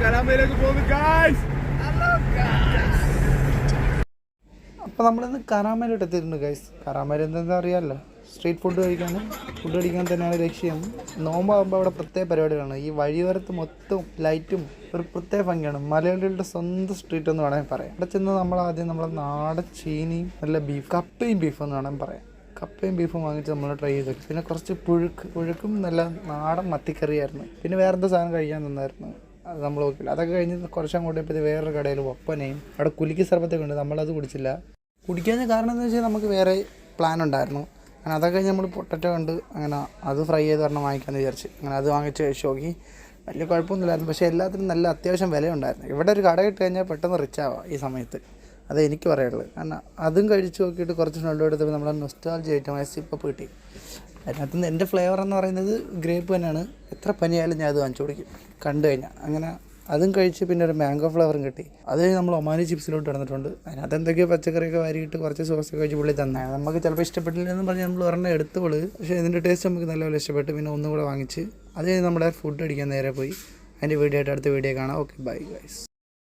കരാമയിലേക്ക് പോകുന്നു ഗായ്സ്. അപ്പോൾ നമ്മളിന്ന് കരാമയിലോട്ട് എത്തിയിട്ടുണ്ട് ഗൈസ്. കരാമയിൽ എന്താ അറിയാമല്ലോ, സ്ട്രീറ്റ് ഫുഡ് കഴിക്കാൻ തന്നെയാണ് ലക്ഷ്യം. നോമ്പാകുമ്പോൾ അവിടെ പ്രത്യേക പരിപാടികളാണ്. ഈ വഴിയോരത്ത് മൊത്തം ലൈറ്റും ഒരു പ്രത്യേക ഭംഗിയാണ്. മലയാളികളുടെ സ്വന്തം സ്ട്രീറ്റ് എന്ന് വേണമെങ്കിൽ പറയാം. അവിടെ ചെന്ന് നമ്മൾ ആദ്യം നമ്മളെ നാടൻ ചീനിയും നല്ല കപ്പയും ബീഫും എന്ന് വേണമെങ്കിൽ പറയാം. കപ്പയും ബീഫും വാങ്ങിച്ച് നമ്മൾ ട്രൈ ചെയ്തു. പിന്നെ കുറച്ച് പുഴുക്കും നല്ല നാടൻ മത്തിക്കറിയായിരുന്നു. പിന്നെ വേറെന്താ സാധനം കഴിക്കാൻ തന്നായിരുന്നു, അത് നമ്മൾ നോക്കില്ല. അതൊക്കെ കഴിഞ്ഞ് കുറച്ചങ്ങോട്ട് പോയപ്പോൾ വേറൊരു കടയിൽ ഒപ്പനയും അവിടെ കുലുക്കി സർബത്തൊക്കെ ഉണ്ട്. നമ്മളത് കുടിച്ചില്ല. കുടിക്കാൻ കാരണം എന്താ വെച്ചാൽ നമുക്ക് വേറെ പ്ലാൻ ഉണ്ടായിരുന്നു. അങ്ങനെ അതൊക്കെ കഴിഞ്ഞ് നമ്മൾ പൊട്ടറ്റോ കണ്ട് അങ്ങനെ അത് ഫ്രൈ ചെയ്ത് പറഞ്ഞാൽ വാങ്ങിക്കാമെന്ന് വിചാരിച്ച് അങ്ങനെ അത് വാങ്ങിച്ച് കഴിച്ച് നോക്കി. വലിയ കുഴപ്പമൊന്നുമില്ലായിരുന്നു. പക്ഷേ എല്ലാത്തിനും നല്ല അത്യാവശ്യം വിലയുണ്ടായിരുന്നു. ഇവിടെ ഒരു കട ഇട്ട് കഴിഞ്ഞാൽ പെട്ടെന്ന് റിച്ച് ആവാം ഈ സമയത്ത്. അത് എനിക്ക് പറയാനുള്ളത്. കാരണം അതും കഴിച്ച് നോക്കിയിട്ട് കുറച്ച് സ്മെല്ലും എടുത്തപ്പോൾ നമ്മളെ നൊസ്റ്റാൾജി ഐറ്റമായ സിപ്പപ്പ് കിട്ടി. അതിനകത്ത് നിന്ന് എൻ്റെ ഫ്ലേവർ എന്ന് പറയുന്നത് ഗ്രേപ്പ് തന്നെയാണ്. എത്ര പനിയായാലും ഞാൻ അത് വാങ്ങിച്ചു കുടിക്കും കണ്ടു കഴിഞ്ഞാൽ. അങ്ങനെ അതും കഴിച്ച് പിന്നെ ഒരു മാംഗോ ഫ്ലേവറും കിട്ടി. അത് കഴിഞ്ഞ് നമ്മൾ ഒമാനി ചിപ്സിലോട്ട് കിടന്നിട്ടുണ്ട്. അതിനകത്ത് എന്തൊക്കെയോ പച്ചക്കറിയൊക്കെ വാരിയിട്ട് കുറച്ച് സോസൊക്കെ കഴിച്ച് പുള്ളി തന്നെ. നമുക്ക് ചിലപ്പോൾ ഇഷ്ടപ്പെട്ടില്ലെന്ന് പറഞ്ഞ് നമ്മൾ ഒരെണ്ണം എടുത്തോളൂ. പക്ഷേ ഇതിൻ്റെ ടേസ്റ്റ് നമുക്ക് നല്ലപോലെ ഇഷ്ടപ്പെട്ടു. പിന്നെ ഒന്നും കൂടെ വാങ്ങിച്ച് അത് കഴിഞ്ഞ് നമ്മുടെ ഫുഡ് അടിക്കാൻ നേരെ പോയി. അതിൻ്റെ വീഡിയോ ആയിട്ട് അടുത്ത വീഡിയോ കാണാം. Okay, bye guys.